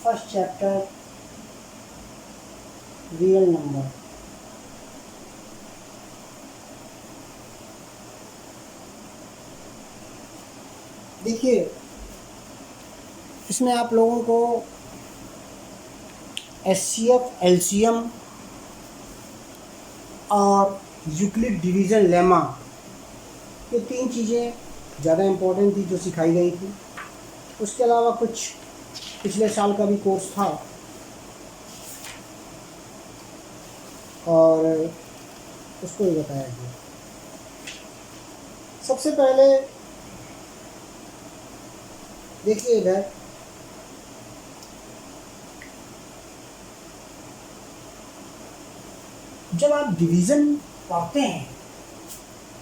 First chapter real number. देखिए, इसमें आप लोगों को एचसीएफ, एलसीएम और यूक्लिड डिवीज़न लेमा, ये तीन चीज़ें ज़्यादा इम्पोर्टेंट थी जो सिखाई गई थी। उसके अलावा कुछ पिछले साल का भी कोर्स था और उसको ही बताया गया। सबसे पहले देखिए इधर, जब आप डिवीज़न पढ़ते हैं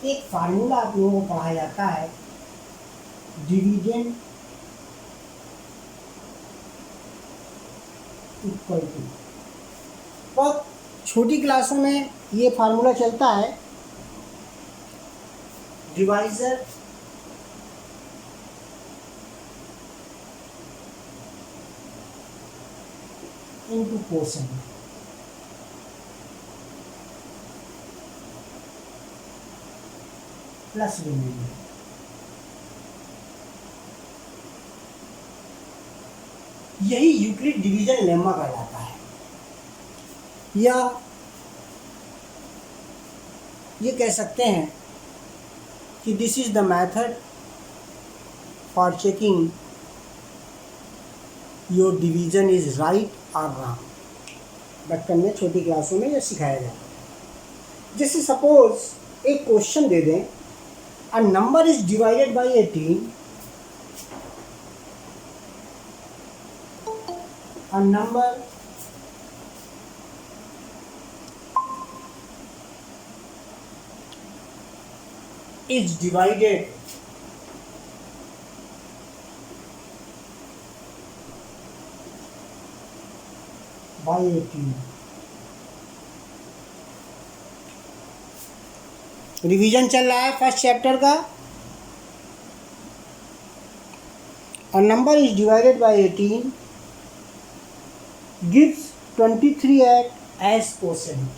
एक फार्मूला आप लोगों को पढ़ाया जाता है, डिविडेंड इक्वल टू। बहुत छोटी क्लासों में ये फार्मूला चलता है, divisor into quotient. Plus reminder. यही यूक्लिड डिवीजन लेमा कहलाता है, या ये कह सकते हैं कि this is the method for checking your division is right और रॉन्ग। बचपन में छोटी क्लासों में यह सिखाया जाता है। जैसे सपोज एक क्वेश्चन दे दें, a number is divided by 18, a number is divided by 18। Revision चल रहा है फर्स्ट चैप्टर का। A number is divided by 18 gives 23 as quotient।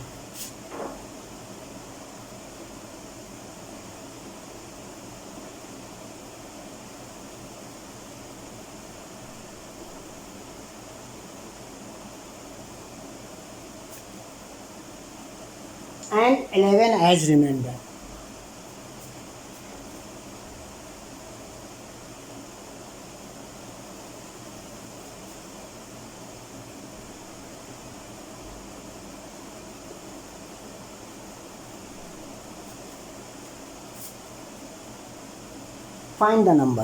and 11 as remainder। Find the number।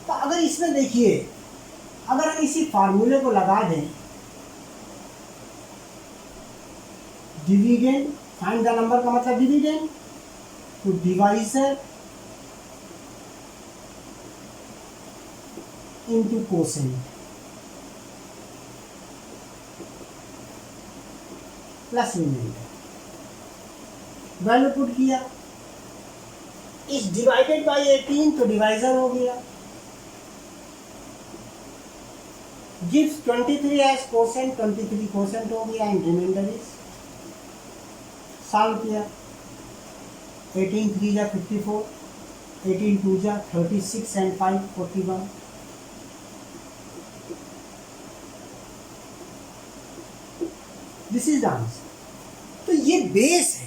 तो अगर इसमें देखिए, अगर हम इसी फार्मूले को लगा दें, डिविडेंड, फाइंड द नंबर का मतलब डिविडेंड, तो divisor into quotient plus reminder. Value put किया, इस डिवाइडेड बाय 18 तो डिवाइजर हो गया, गिव्स 23 एज कोसेंट, 23 कोसेंट हो गया, एंड रिमाइंडर इज। सॉल्व किया, 18 3 जा 54, 18 2 जा 36 and 5 41। This is the answer. तो ये बेस है,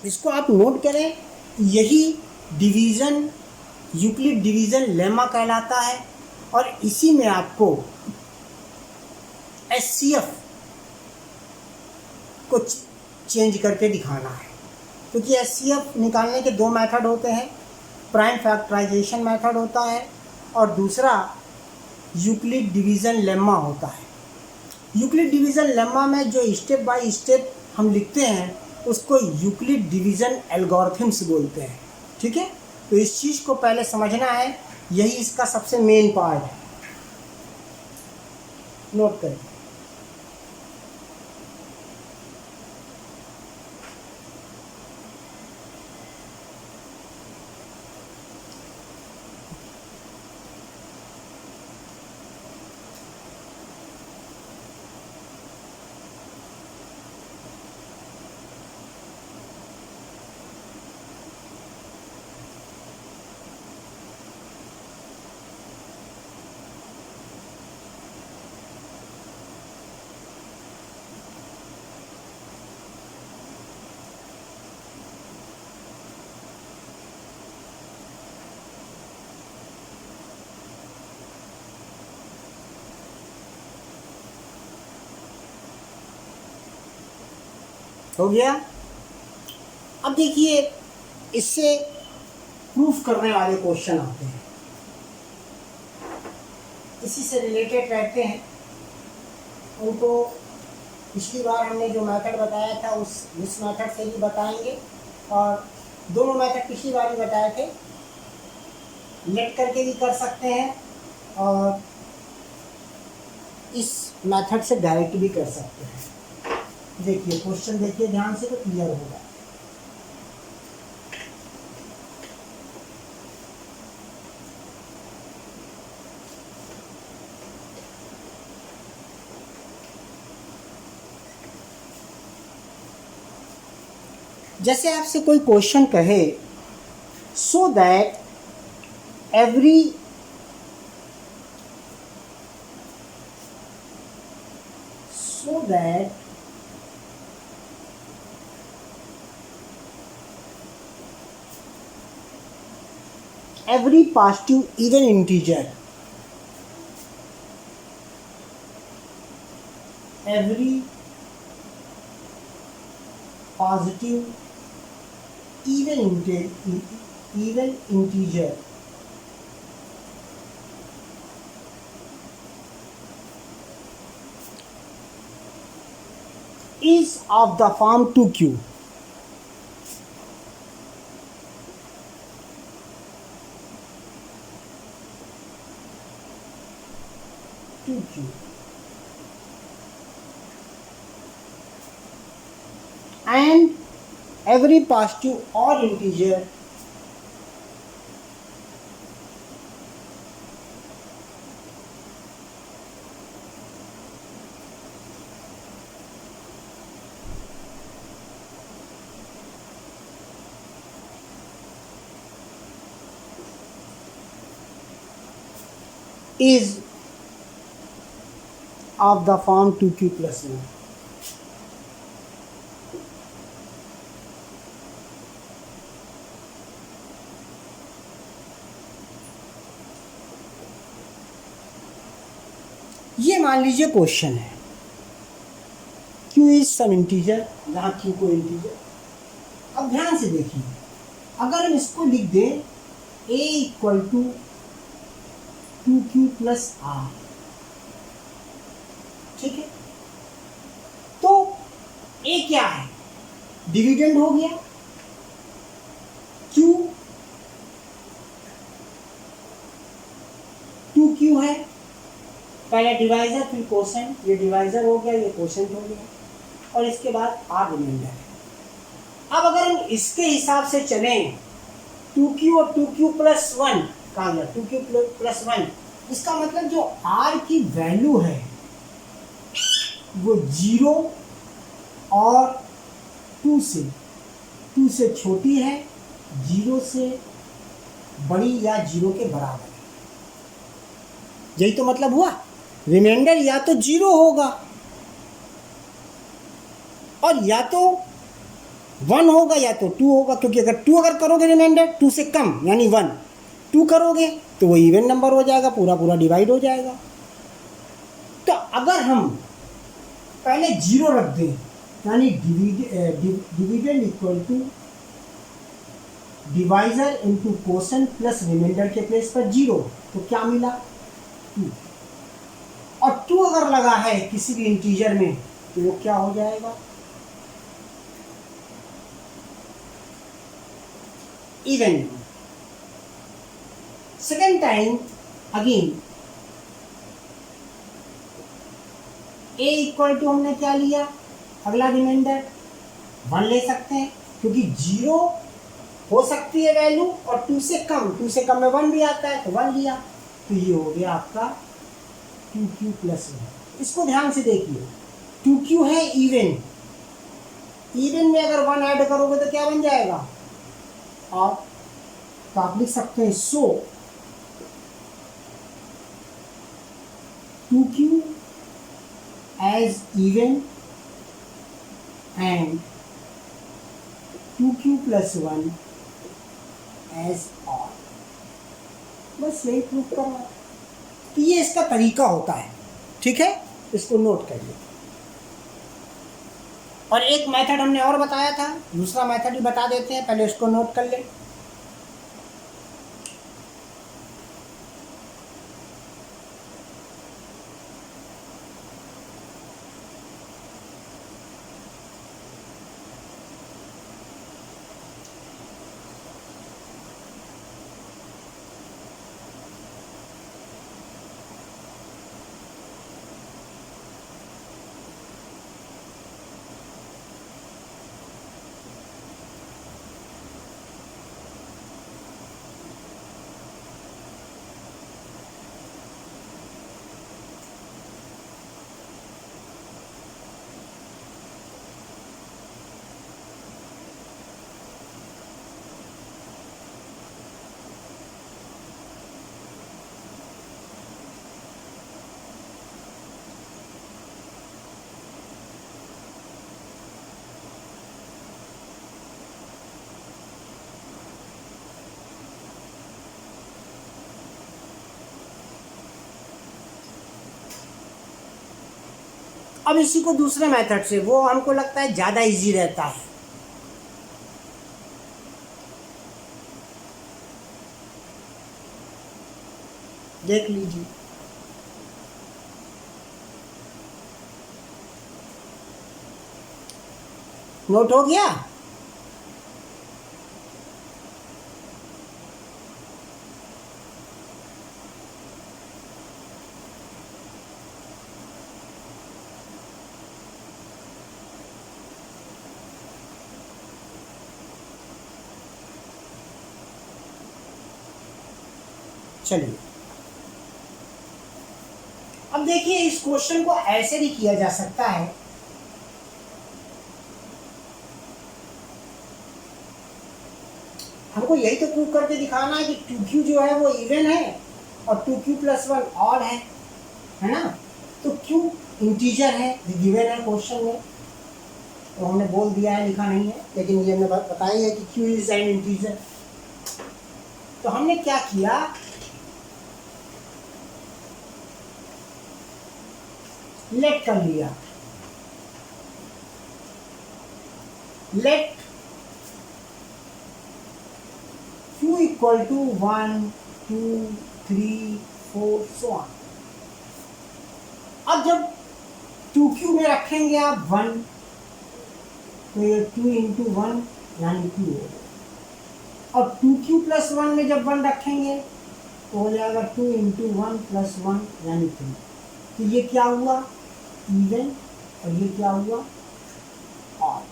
इसको आप नोट करें। यही डिवीज़न यूक्लिड डिवीज़न लेमा कहलाता है और इसी में आपको एचसीएफ को चेंज करके दिखाना है, क्योंकि एचसीएफ निकालने के दो मेथड होते हैं, प्राइम फैक्टराइजेशन मेथड होता है और दूसरा यूक्लिड डिवीज़न लेमा होता है। यूक्लिड डिवीज़न लेमा में जो स्टेप बाय स्टेप हम लिखते हैं उसको यूक्लिड डिवीज़न एल्गोरिथम्स बोलते हैं। ठीक है, तो इस चीज़ को पहले समझना है, यही इसका सबसे मेन पार्ट है। नोट करें। हो गया। अब देखिए इससे प्रूफ करने वाले क्वेश्चन आते हैं, इसी से रिलेटेड रहते हैं। उनको पिछली बार हमने जो मेथड बताया था उस मेथड से भी बताएंगे, और दोनों मेथड पिछली बार ही बताए थे। लेट करके भी कर सकते हैं और इस मेथड से डायरेक्ट भी कर सकते हैं। देखिए क्वेश्चन देखिए ध्यान से तो क्लियर होगा। जैसे आपसे कोई क्वेश्चन कहे so that every so that every positive even integer every positive even integer is of the form 2q. And every positive or integer is of the form 2q plus 1. ये मान लीजिए question है q is some integer, जहाँ q को integer. अब ध्यान से देखिए, अगर हम इसको लिख दें a equal to 2q plus r, ठीक है, तो a क्या है, डिविडेंड हो गया। q 2q है, पहले डिवाइजर फिर कोसेंट, ये डिवाइजर हो गया, ये कोसेंट हो गया, और इसके बाद r रिमाइंडर है। अब अगर हम इसके हिसाब से चलें 2q और 2q प्लस 1 कहा गया, 2q प्लस 1, इसका मतलब जो r की वैल्यू है वो 0 और 2 से छोटी है, 0 से बड़ी या 0 के बराबर है। यही तो मतलब हुआ, रिमाइंडर या तो 0 होगा और या तो 1 होगा या तो 2 होगा, क्योंकि अगर 2 अगर करोगे रिमाइंडर 2 से कम यानी 1, 2 करोगे तो वो इवन नंबर हो जाएगा, पूरा पूरा डिवाइड हो जाएगा। तो अगर हम पहले 0 रख दें यानी dividend equal to divisor into quotient plus reminder के प्लेस पर 0, तो क्या मिला 2, और 2 अगर लगा है किसी भी इंटीजर में तो वो क्या हो जाएगा even. Second time again a equal to हमने क्या लिया, अगला रिमाइंडर 1 ले सकते हैं, क्योंकि 0 हो सकती है वैल्यू और 2 से कम में 1 भी आता है, तो 1 लिया, तो ये हो गया आपका 2q प्लस 1। इसको ध्यान से देखिए, 2q है इवन में अगर 1 ऐड करोगे तो क्या बन जाएगा, और तो आप लिख सकते हैं सो 2q as even and 2q plus 1 as odd। बस यही प्रूफ करना, तो ये इसका तरीका होता है, ठीक है, इसको नोट करिए। और एक मेथड हमने और बताया था, दूसरा मेथड भी बता देते हैं, पहले उसको नोट कर लें। अब इसी को दूसरे मेथड से, वो हमको लगता है ज़्यादा इजी रहता है। देख लीजिए, नोट हो गया। चलिए, अब देखिए इस क्वेश्चन को ऐसे भी किया जा सकता है। हमको यही तो प्रूव करके दिखाना है कि 2q जो है वो इवन है और 2q+1 ऑड है ना। तो q इंटीजर है, गिवन है क्वेश्चन में, तो हमने बोल दिया है, लिखा नहीं है, लेकिन ये हमने बताया है कि q इज एन इंटीजर। तो हमने क्या किया, लेट कर लिया, let q equal to 1 2 3 4 so on. अब जब 2q में रखेंगे आप 1, तो ये 2 इंटू 1 यानी 2 होगा, और 2q+1 में जब 1 रखेंगे तो हो जाएगा 2 इंटू 1+1 यानी 3। तो ये क्या हुआ, इवन, और ये क्या हुआ, ऑड।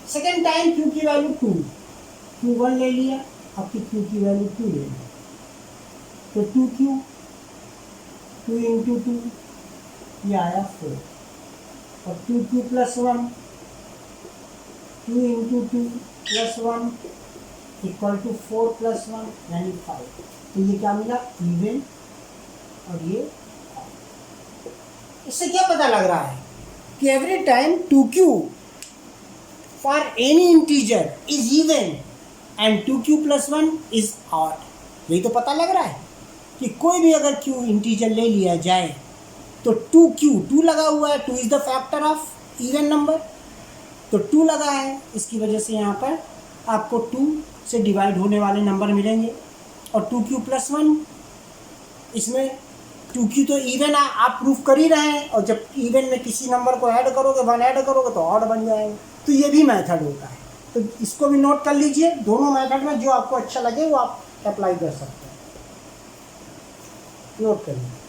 सेकेंड टाइम q की वैल्यू 2, q 1 ले लिया, अब q की वैल्यू 2 ले लिया, तो 2q 2 इंटू 2 ये आया 4, और 2q+1 2 इंटू 2+1 इक्वल टू 4+1 यानी 5। तो ये क्या मिला, इवन, और ये ऑड। इससे क्या पता लग रहा है कि every time 2q for any integer is even and 2q+1 is odd. यही तो पता लग रहा है कि कोई भी अगर q इंटीजर ले लिया जाए तो 2q 2 लगा हुआ है, 2 is the factor of even number, तो 2 लगा है, इसकी वजह से यहाँ पर आपको 2 से डिवाइड होने वाले नंबर मिलेंगे। और 2q+1, इसमें 2q तो इवन आप प्रूफ कर ही रहे हैं, और जब इवन में किसी नंबर को ऐड करोगे, 1 ऐड करोगे तो ऑड बन जाएगा। तो ये भी मेथड होता है, तो इसको भी नोट कर लीजिए। दोनों मेथड में जो आपको अच्छा लगे वो आप अप्लाई कर सकते हैं, नोट कर लीजिए।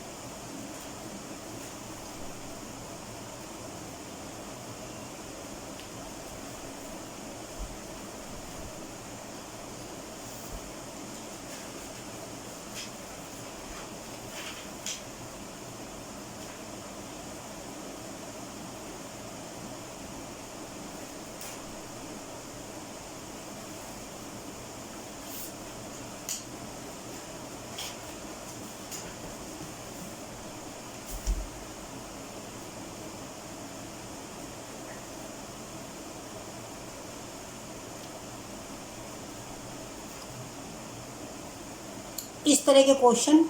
इस तरह के क्वेश्चन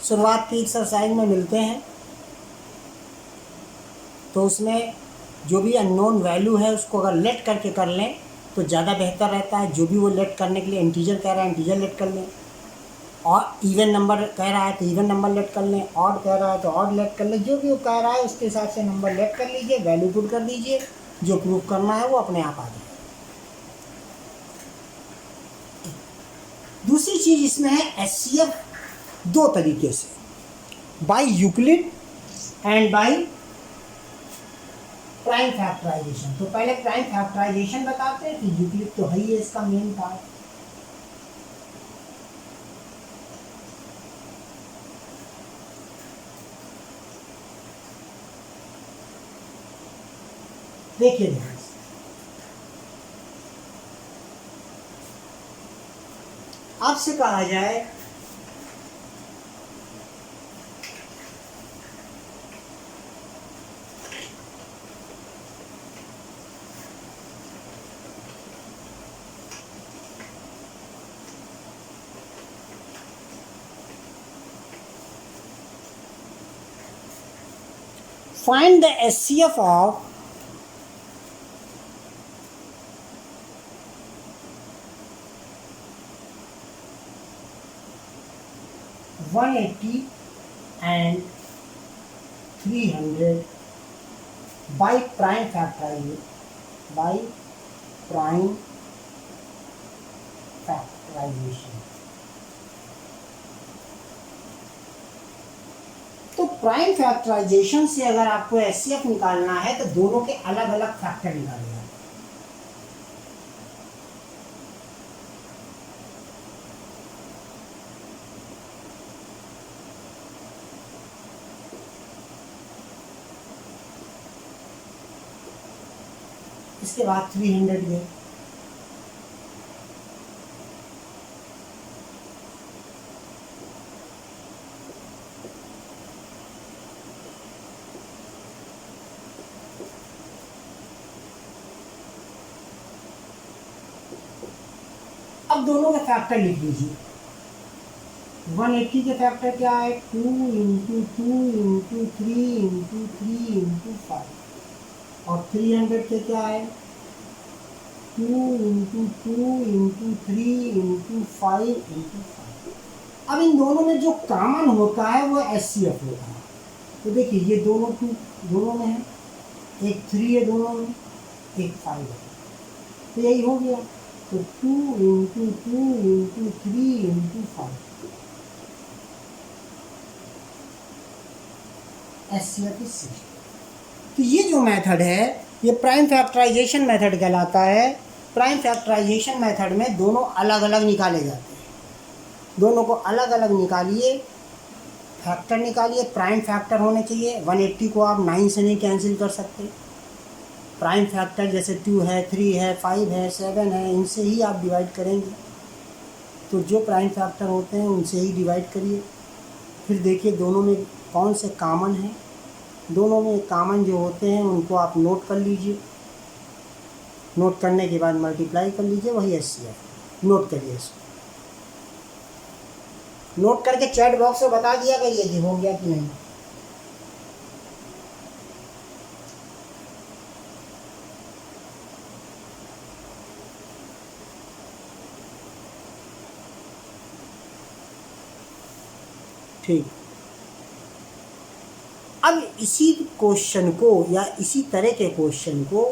शुरुआत की एक्सरसाइज में मिलते हैं, तो उसमें जो भी अननोन वैल्यू है उसको अगर लेट करके कर लें तो ज़्यादा बेहतर रहता है। जो भी वो लेट करने के लिए इंटीजर कह रहा है इंटीजर लेट कर लें, और इवन नंबर कह रहा है तो इवन नंबर लेट कर लें, ऑड कह रहा है तो ऑड लेट कर लें। जो भी वो कह रहा है उसके हिसाब से नंबर लेट कर लीजिए, वैल्यू पुट कर दीजिए, जो प्रूव करना है वो अपने आप आ जाए। दूसरी चीज़ इसमें है एचसीएफ दो तरीके से, by Euclid and by prime factorization. तो पहले प्राइम फैक्टराइजेशन बताते हैं, फिर यूक्लिड तो है ही है इसका मेन पार्ट। देखिए ध्यान से, आपसे कहा जाए find the HCF of (180) and 300 by prime factorization. तो प्राइम फैक्टराइजेशन से अगर आपको एचसीएफ निकालना है तो दोनों के अलग अलग फैक्टर निकाले जाते हैं। इसके बाद 300 गए, अब दोनों के फैक्टर लिख लीजिए। 180 के फैक्टर क्या है, 2 × 2 × 3 × 3 × 5, और 300 के क्या है, 2 × 2 × 3 × 5 × 5। अब इन दोनों में जो कॉमन होता है वो एचसीएफ होता है। तो देखिए ये दोनों में है, एक 3 है दोनों में, एक 5 है, तो यही हो गया। तो 2 × 2 × 3 × 5 एचसीएफ इज 60। तो ये जो मेथड है ये प्राइम फैक्टराइजेशन मेथड कहलाता है। प्राइम फैक्टराइजेशन मेथड में दोनों अलग अलग निकाले जाते हैं। दोनों को अलग अलग निकालिए, फैक्टर निकालिए, प्राइम फैक्टर होने चाहिए। 180 को आप 9 से नहीं कैंसिल कर सकते। प्राइम फैक्टर जैसे 2 है, 3 है, 5 है, 7 है, इनसे ही आप डिवाइड करेंगे। तो जो प्राइम फैक्टर होते हैं उनसे ही डिवाइड करिए। फिर देखिए दोनों में कौन से कॉमन हैं। दोनों में कॉमन जो होते हैं उनको आप नोट कर लीजिए। नोट करने के बाद मल्टीप्लाई कर लीजिए, वही एचसीएफ। नोट करिए इसको, नोट करके चैट बॉक्स में बता दिया करिए कि हो गया कि नहीं। ठीक, अब इसी क्वेश्चन को या इसी तरह के क्वेश्चन को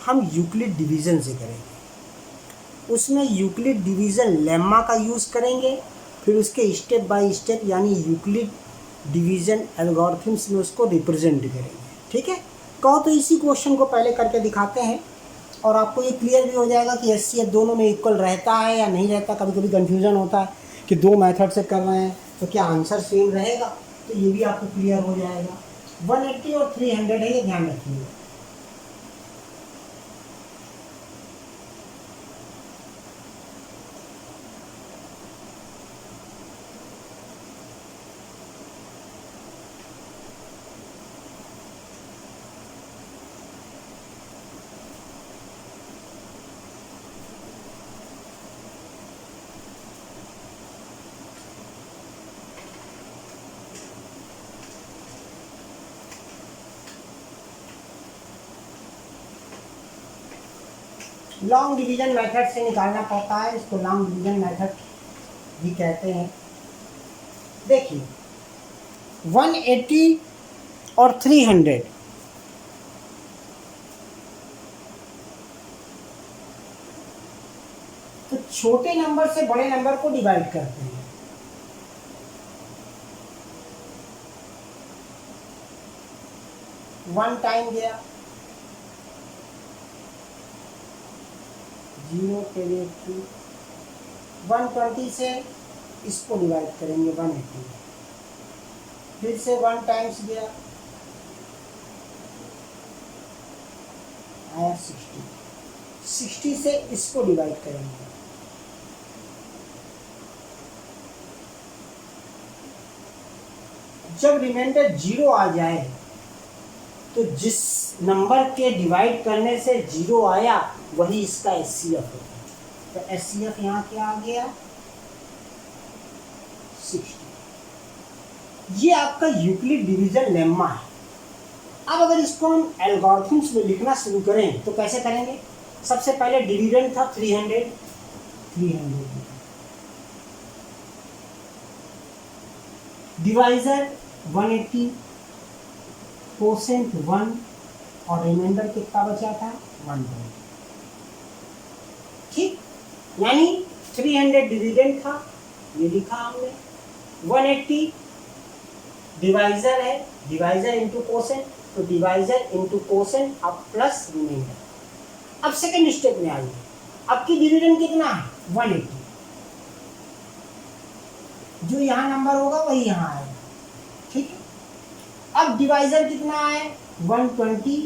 हम यूक्लिड डिवीज़न से करेंगे। उसमें यूक्लिड डिवीज़न लेम्मा का यूज़ करेंगे, फिर उसके स्टेप बाय स्टेप यानी यूक्लिड डिवीज़न एल्गोरिथम्स में उसको रिप्रेजेंट करेंगे। ठीक है, कहो तो इसी क्वेश्चन को पहले करके दिखाते हैं और आपको ये क्लियर भी हो जाएगा कि एचसीएफ दोनों में इक्वल रहता है या नहीं रहता। कभी कभी कन्फ्यूज़न होता है कि दो मेथड से कर रहे हैं तो क्या आंसर सेम रहेगा, तो ये भी आपको क्लियर हो जाएगा। 180 और 300 है, ये ध्यान रखिएगा। लॉन्ग डिवीजन मेथड से निकालना पड़ता है, इसको लॉन्ग डिवीजन मेथड भी कहते हैं। देखिए 180 और 300, तो छोटे नंबर से बड़े नंबर को डिवाइड करते हैं। वन टाइम गया, 0 के 2, 120 से इसको डिवाइड करेंगे 180, फिर से 1 टाइम्स गया, आया 60 से इसको डिवाइड करेंगे, जब रिमाइंडर 0 आ जाए तो जिस नंबर के डिवाइड करने से 0 आया वही इसका एचसीएफ होता है। तो एचसीएफ यहाँ क्या आ गया 60। ये आपका यूक्लिड डिवीजन लेम्मा है। अब अगर इसको हम एल्गोरिथम्स में लिखना शुरू करें तो कैसे करेंगे? सबसे पहले डिविडेंड था 300, डिवाइजर 180, कोसेंट 1 और रिमाइंडर कितना बचा था 120। ठीक, यानी 300 डिविडेंड था, ये लिखा हमने, 180 डिवाइजर है, डिवाइजर इंटू कोसेंट, तो डिवाइजर इंटू कोसेंट अब प्लस रिमाइंडर। अब सेकेंड स्टेप में आइए, अब की डिविडेंड कितना है 180, जो यहाँ नंबर होगा वही यहाँ आएगा। ठीक है, अब डिवाइजर कितना है 120,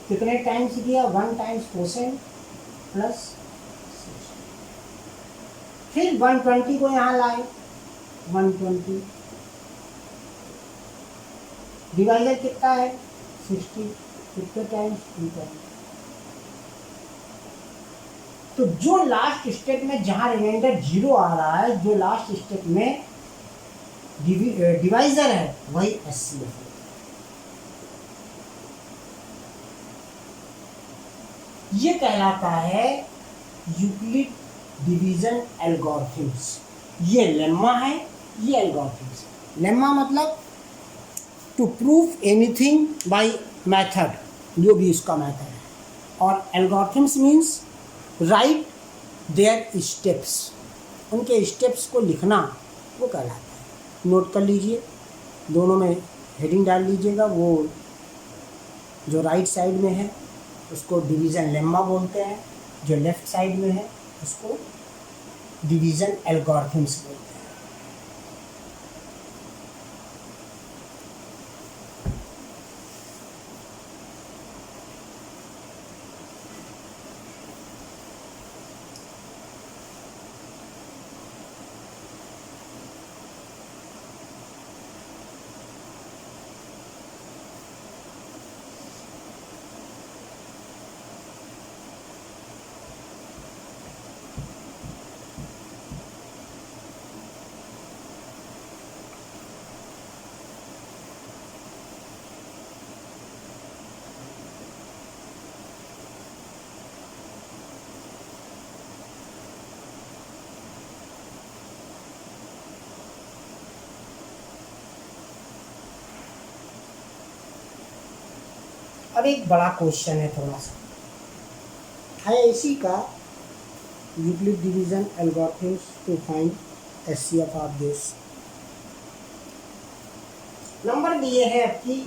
कितने टाइम्स किया 1 टाइम्स कोसेंट प्लस 60, फिर 120 को यहाँ लाए 120, डिवाइजर कितना है 60, कितने टाइम्स 2 टाइम्स। तो जो लास्ट स्टेप में जहां रिमाइंडर 0 आ रहा है, जो लास्ट स्टेप में डिवाइजर है वही एचसीएफ है। ये कहलाता है यूक्लिड डिवीजन एल्गोरिथम्स। ये लेम्मा है, ये एल्गोरिथम्स। लेम्मा मतलब to prove anything by method, जो भी उसका मेथड है, और algorithms means write their steps, उनके स्टेप्स को लिखना वो कहलाता है। नोट कर लीजिए, दोनों में हेडिंग डाल लीजिएगा। वो जो राइट साइड में है उसको डिवीज़न लेम्मा बोलते हैं, जो लेफ्ट साइड में है उसको डिवीज़न एल्गोरिथम्स बोलते हैं। अब एक बड़ा क्वेश्चन है, थोड़ा सा है इसी का, Euclid division algorithms to find HCF of this. Number दिए हैं आपकी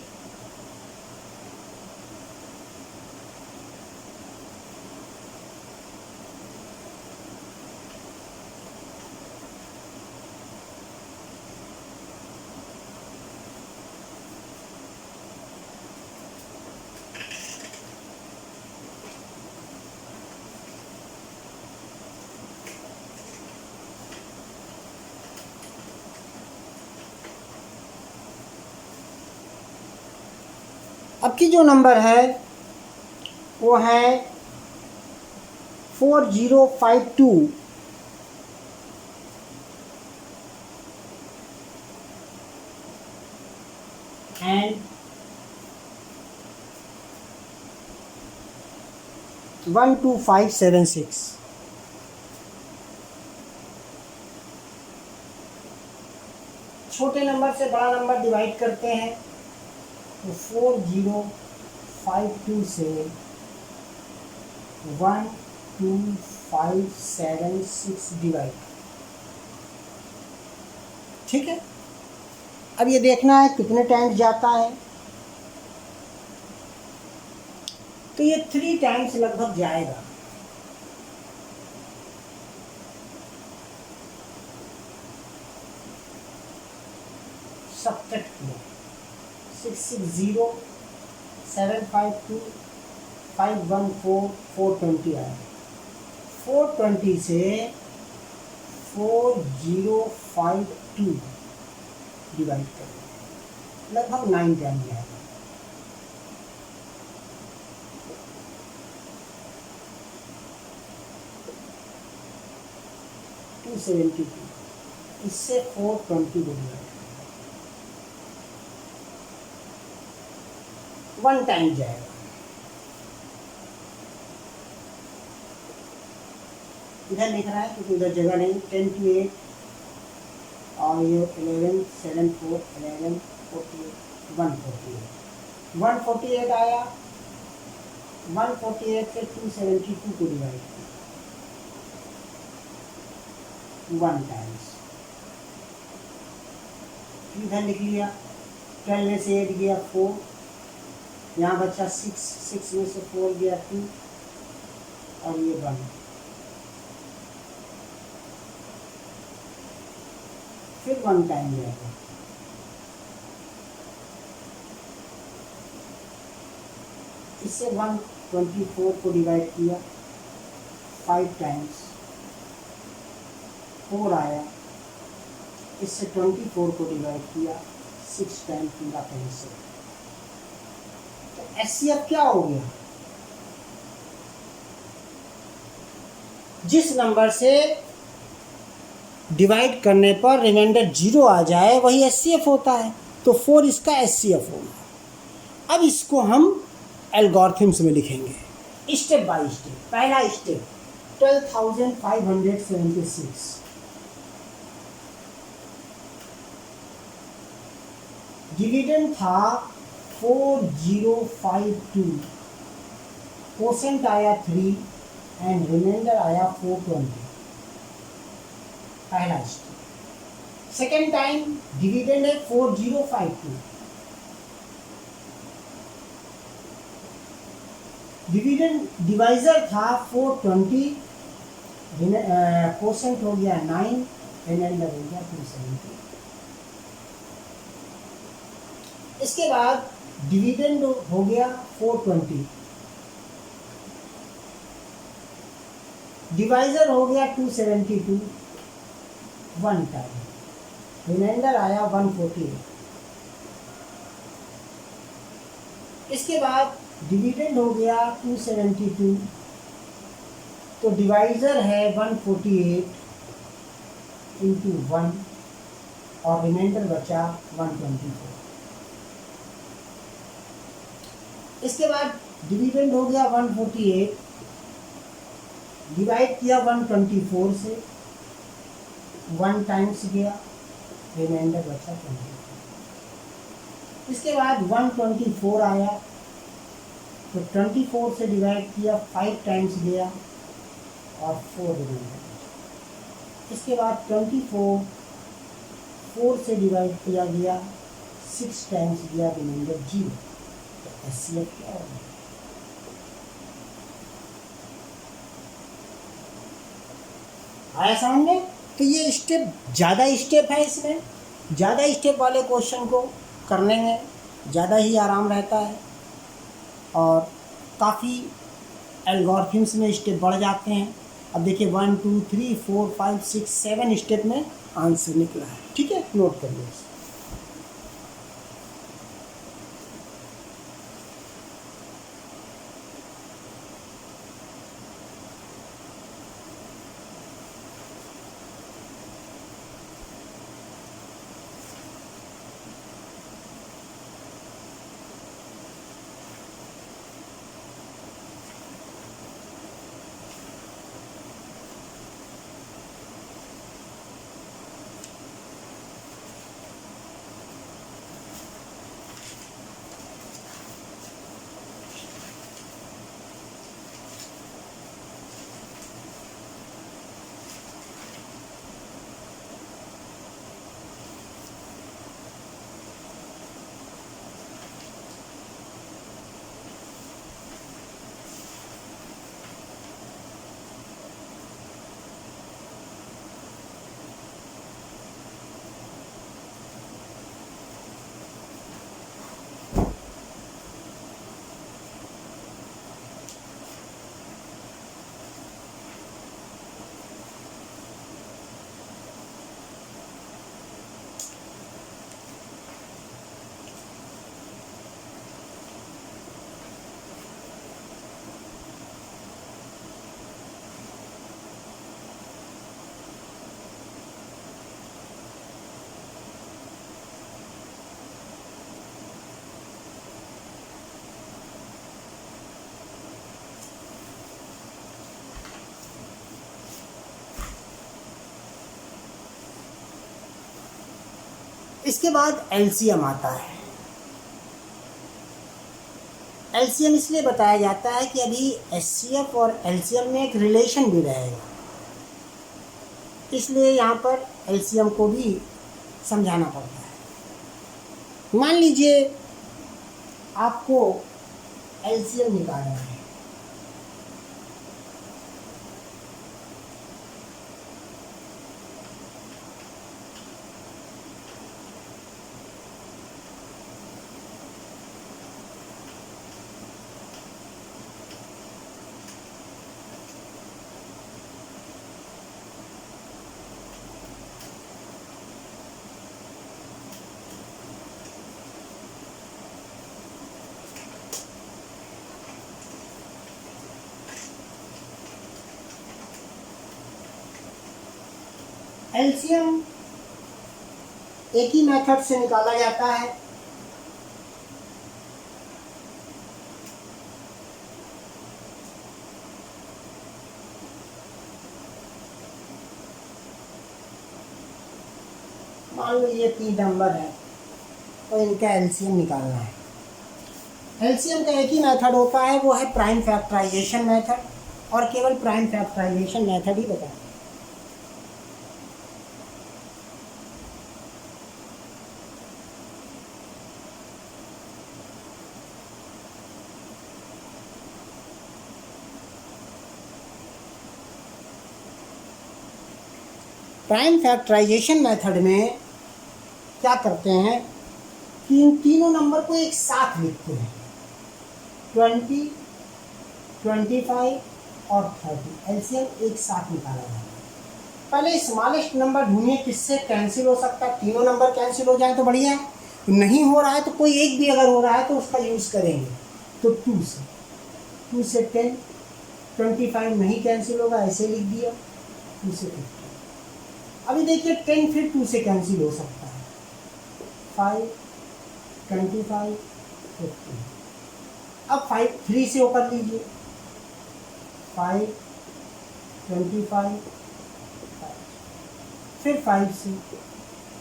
अब की जो नंबर है वो है 4052 एंड 12576। छोटे नंबर से बड़ा नंबर डिवाइड करते हैं तो 4052 से 12576 डिवाइड। ठीक है, अब ये देखना है कितने टाइम्स जाता है। तो ये 3 टाइम्स लगभग जाएगा। सब्ट्रैक्ट किया 660 752 514 420 आया। 420 से 4052 डिवाइड करें, लगभग 9 टाइम जाएगा। इससे 420 डिवाइड 1 टाइम जाएगा। इधर लिख रहा है क्योंकि उधर जगह नहीं। 10 to 8 और ये 11 7 4 11 48 148 आया। 148 से 272 को डिवाइड किया 1 टाइम्स। इधर लिख लिया। 12 में से 8 गया 4, यहाँ बचा 6 में से 4 गया 2 और ये 1। फिर 1 टाइम जाएगा। इससे 124 को डिवाइड किया 5 टाइम्स, 4 आया। इससे 24 को डिवाइड किया 6 टाइम्स, पूरा कैंसिल। तो HCF क्या हो गया? जिस नंबर से डिवाइड करने पर रिमाइंडर 0 आ जाए वही HCF होता है। तो 4 इसका HCF होगा। अब इसको हम एल्गोरिथम्स में लिखेंगे स्टेप बाय स्टेप। पहला स्टेप 12576। डिविडेंड था 4052, क्वोशेंट आया 3 एंड रिमाइंडर आया 420। पहला स्टेप। सेकेंड टाइम डिविडेंड है 4052, डिविडेंड डिवाइजर था 420, क्वोशेंट हो गया 9, रिमाइंडर हो गया 270। इसके बाद डिविडेंड हो गया 420, डिवाइजर हो गया 272 1 टाइम, रिमाइंडर आया 148। इसके बाद डिविडेंड हो गया 272, तो डिवाइजर है 148 इंटू 1 और रिमाइंडर बचा 124। इसके बाद डिविडेंड हो गया 148, डिवाइड किया 124 से, 1 टाइम्स गया, रिमाइंडर बचा 24। इसके बाद 124 आया तो 24 से डिवाइड किया, 5 टाइम्स गया और 4 रिमाइंडर। इसके बाद 24 4 से डिवाइड किया गया, 6 टाइम्स गया, रिमाइंडर 0। तो HCF क्या होगा? आया समझ में? तो ये स्टेप ज़्यादा स्टेप है, इसमें ज़्यादा स्टेप वाले क्वेश्चन को करने में ज़्यादा ही आराम रहता है और काफ़ी एल्गोरिथम्स में स्टेप बढ़ जाते हैं। अब देखिए 1 2 3 4 5 6 7 स्टेप में आंसर निकला है। ठीक है, नोट करिए। इसके बाद एलसीएम आता है। एलसीएम इसलिए बताया जाता है कि अभी एचसीएफ और एलसीएम में एक रिलेशन भी रहेगा, इसलिए यहाँ पर एलसीएम को भी समझाना पड़ता है। मान लीजिए आपको एलसीएम निकालना है, एलसीएम एक ही मेथड से निकाला जाता है। मान लो ये 3 नंबर है तो इनका एलसीएम निकालना है। एलसीएम का एक ही मेथड होता है, वो है प्राइम फैक्टराइजेशन मेथड, और केवल प्राइम फैक्टराइजेशन मेथड ही बताएं। प्राइम फैक्टराइजेशन मेथड में क्या करते हैं कि इन तीनों नंबर को एक साथ लिखते हैं, 20, 25 और 30। एलसीएम एक साथ निकाला जाता है। पहले स्मॉलेस्ट नंबर ढूंढिए किससे कैंसिल हो सकता है। तीनों नंबर कैंसिल हो जाए तो बढ़िया है, नहीं हो रहा है तो कोई एक भी अगर हो रहा है तो उसका यूज़ करेंगे। तो 2 से 10, 25 नहीं कैंसिल होगा, ऐसे लिख दिया, 2 से 50। अभी देखिए 10 फिर 2 से कैंसिल हो सकता है, 5, 25, 50। अब 5 3 से ऊपर लीजिए, 5, 25, 5, फिर 5 से,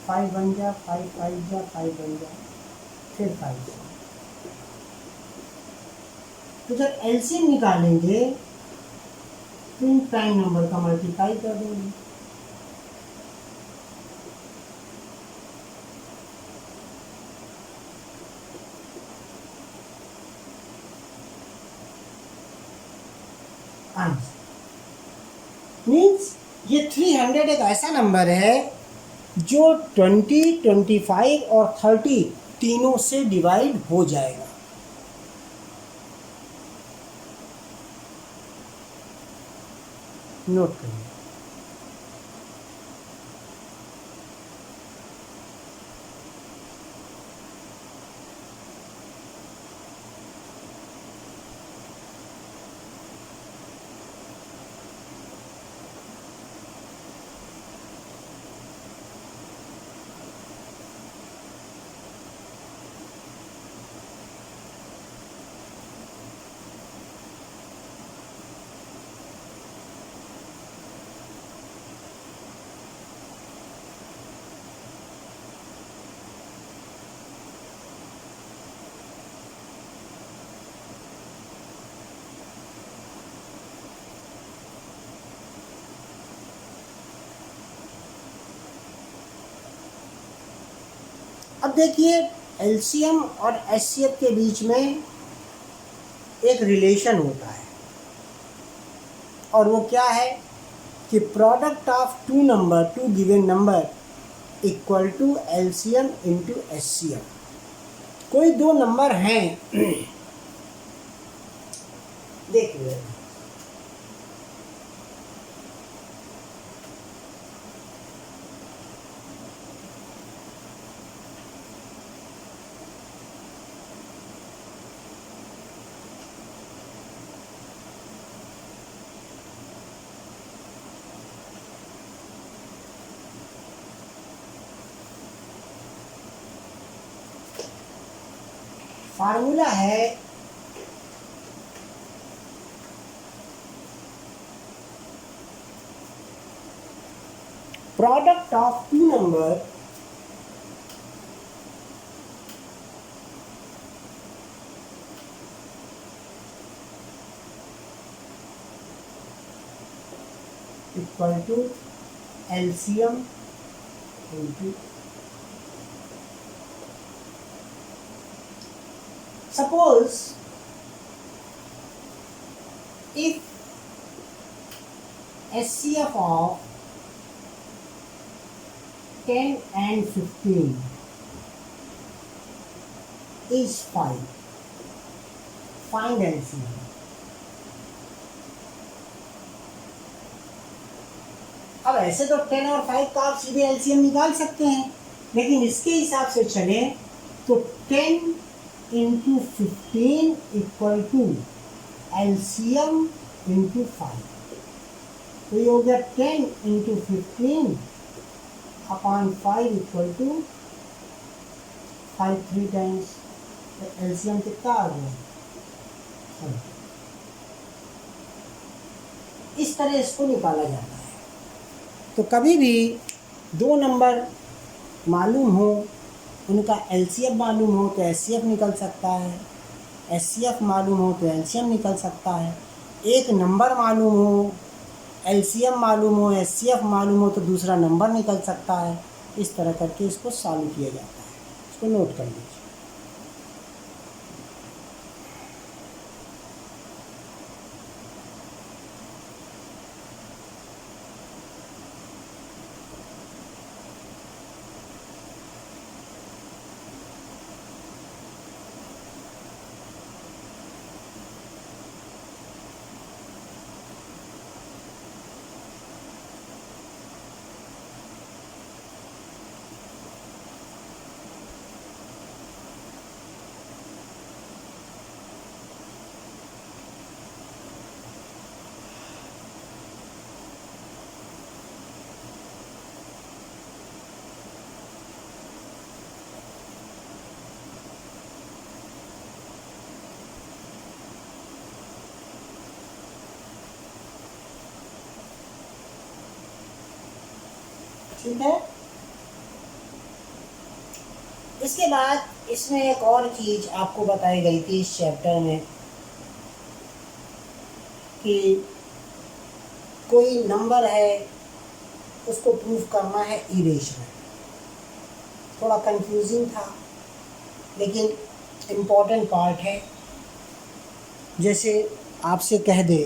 5 बन जा, 5 5 जा, 5 बन जा, फिर 5 से। तो जब एलसीएम निकालेंगे तो इन प्राइम नंबर का मल्टीप्लाई कर देंगे। मीन्स ये 300 एक ऐसा नंबर है जो 20, 25 और 30 तीनों से डिवाइड हो जाएगा। नोट करिए। अब देखिए एलसीएम और एचसीएफ के बीच में एक रिलेशन होता है, और वो क्या है कि product of two given number equal to LCM into HCF. कोई दो नंबर हैं देखिए, फार्मूला है product of two number equal to LCM into, suppose if HCF of 10 and 15 is 5, find LCM. अब ऐसे तो 10 और 5 का आप सीधे LCM निकाल सकते हैं, लेकिन इसके हिसाब से चले तो 10 into 15 equal to LCM into 5, तो ये हो गया 10 into 15 upon 5 equal to 5 3 times, तो LCM कितना आ गया? इस तरह इसको निकाला जाता है। तो कभी भी दो नंबर मालूम हो, उनका LCM मालूम हो तो HCF निकल सकता है, HCF मालूम हो तो LCM निकल सकता है। एक नंबर मालूम हो, LCM मालूम हो, HCF मालूम हो तो दूसरा नंबर निकल सकता है। इस तरह करके इसको सॉल्व किया जाता है। इसको नोट कर लीजिए। ठीक है। इसके बाद इसमें एक और चीज आपको बताई गई थी इस चैप्टर में कि कोई नंबर है उसको प्रूफ करना है इरेशनल। थोड़ा कंफ्यूजिंग था लेकिन इम्पोर्टेंट पार्ट है। जैसे आपसे कह दे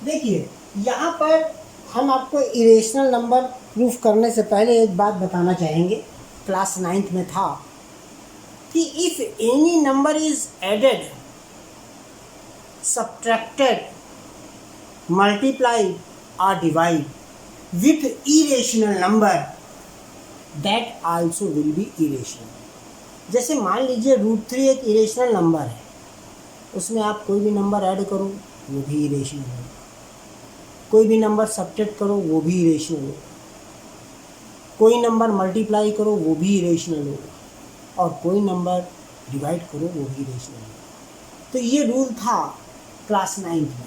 देखिए यहाँ पर हम आपको इरेशनल नंबर प्रूफ करने से पहले एक बात बताना चाहेंगे। क्लास 9th में था कि if any number is added, subtracted, multiplied और divide with irrational number, that also will be irrational. जैसे मान लीजिए √3 एक इरेशनल नंबर है, उसमें आप कोई भी नंबर ऐड करो वो भी इरेशनल है, कोई भी नंबर सब्ट्रैक्ट करो वो भी इरेशनल हो, कोई नंबर मल्टीप्लाई करो वो भी इरेशनल हो, और कोई नंबर डिवाइड करो वो भी इरेशनल हो। तो ये रूल था क्लास 9th में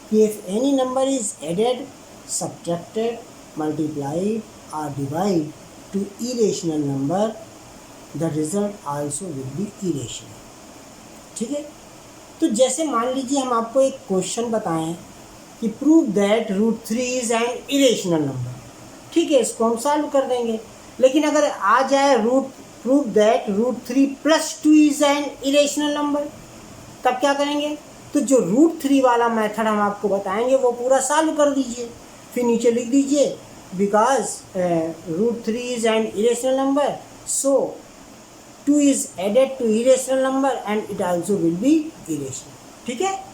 कि if any number is added, subtracted, multiplied और divide to irrational number, the result also will be irrational. ठीक है। तो जैसे मान लीजिए हम आपको एक क्वेश्चन बताएं कि prove that √3 is an irrational number. ठीक है, इसको हम सॉल्व कर देंगे। लेकिन अगर आ जाए prove that √3 + 2 is an irrational number, तब क्या करेंगे? तो जो √3 वाला मेथड हम आपको बताएंगे वो पूरा सॉल्व कर दीजिए, फिर नीचे लिख दीजिए because √3 is an irrational number, so 2 is added to irrational number and it also will be irrational. ठीक है।